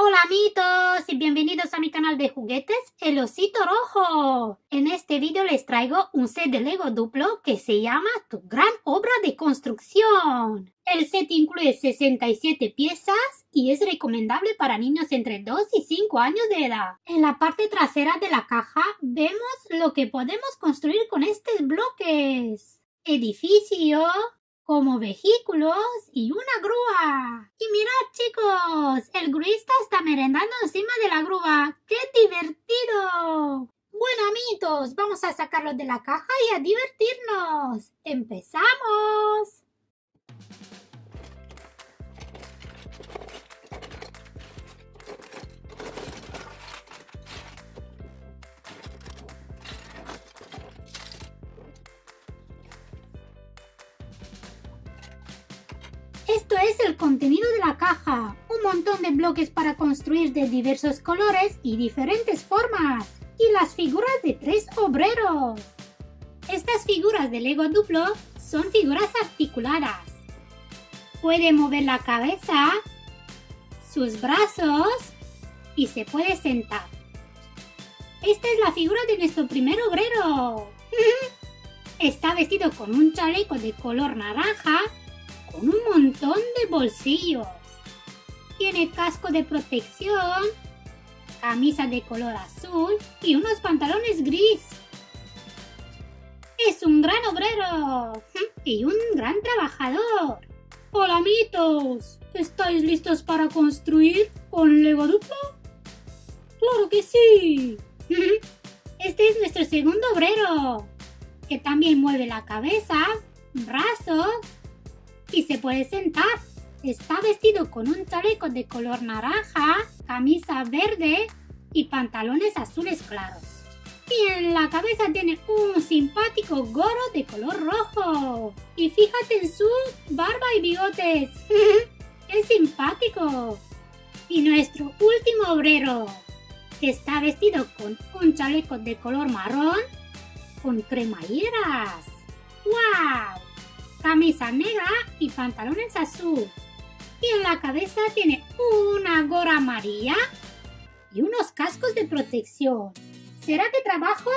Hola amigos y bienvenidos a mi canal de juguetes, el Osito Rojo. En este video les traigo un set de Lego Duplo que se llama Tu Gran Obra de Construcción. El set incluye 67 piezas y es recomendable para niños entre 2 y 5 años de edad. En la parte trasera de la caja vemos lo que podemos construir con estos bloques. Edificio, como vehículos y una grúa. Y mirad chicos, el gruista está merendando encima de la grúa. ¡Qué divertido! Bueno amiguitos, vamos a sacarlo de la caja y a divertirnos. ¡Empezamos! Esto es el contenido de la caja, un montón de bloques para construir de diversos colores y diferentes formas, y las figuras de 3 obreros. Estas figuras de Lego Duplo son figuras articuladas. Puede mover la cabeza, sus brazos y se puede sentar. Esta es la figura de nuestro primer obrero. Está vestido con un chaleco de color naranja, con un montón de bolsillos. Tiene casco de protección, camisa de color azul y unos pantalones gris. Es un gran obrero y un gran trabajador. Hola amiguitos, ¿estáis listos para construir con Lego Duplo? ¡Claro que sí! Este es nuestro segundo obrero, que también mueve la cabeza, brazos y se puede sentar. Está vestido con un chaleco de color naranja, camisa verde y pantalones azules claros. Y en la cabeza tiene un simpático gorro de color rojo. Y fíjate en su barba y bigotes. ¡Es simpático! Y nuestro último obrero, que está vestido con un chaleco de color marrón con cremalleras. ¡Wow! Camisa negra y pantalones azul. Y en la cabeza tiene una gorra amarilla y unos cascos de protección. ¿Será que trabaja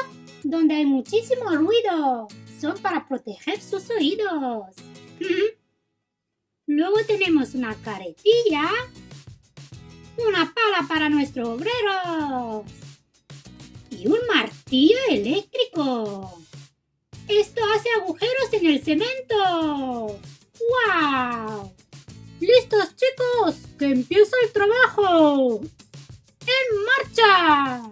donde hay muchísimo ruido? Son para proteger sus oídos. Luego tenemos una carretilla, una pala para nuestro obrero y un martillo eléctrico. ¡Esto hace agujeros en el cemento! ¡Wow! ¡Listos chicos! ¡Que empieza el trabajo! ¡En marcha!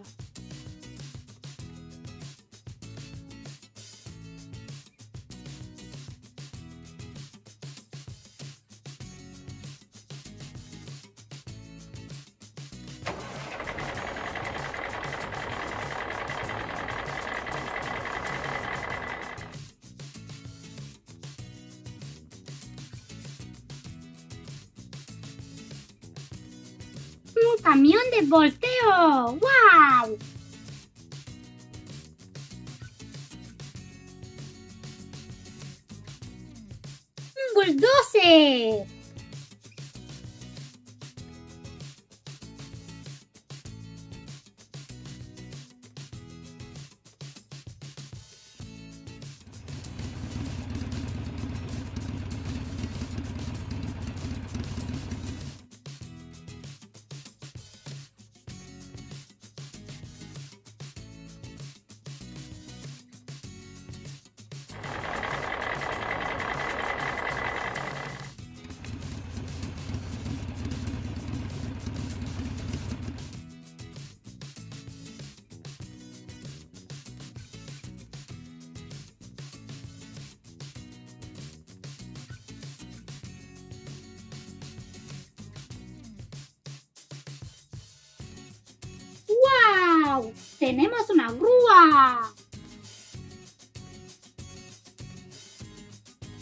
¡Un camión de volteo! ¡Wow! ¡Un bulldozer! ¡Wow! ¡Tenemos una grúa!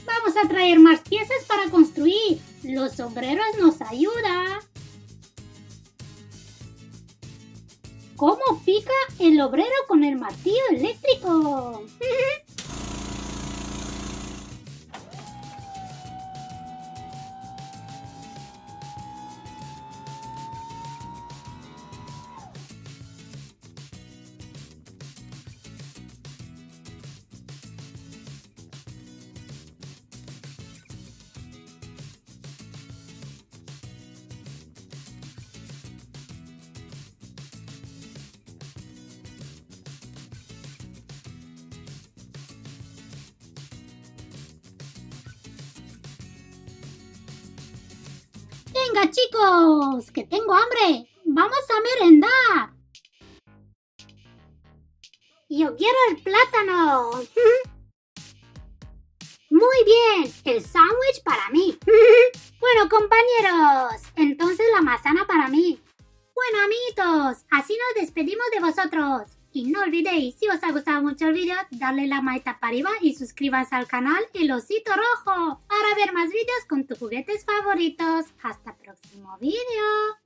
Vamos a traer más piezas para construir. Los obreros nos ayudan. ¿Cómo pica el obrero con el martillo eléctrico? Venga, chicos, que tengo hambre. Vamos a merendar. Yo quiero el plátano. Muy bien, el sándwich para mí. Bueno, compañeros, entonces la manzana para mí. Bueno, amiguitos, así nos despedimos de vosotros. Y no olvidéis, si os ha gustado mucho el vídeo, darle la manita para arriba y suscríbanse al canal El Osito Rojo para ver más vídeos con tus juguetes favoritos. Hasta el próximo vídeo.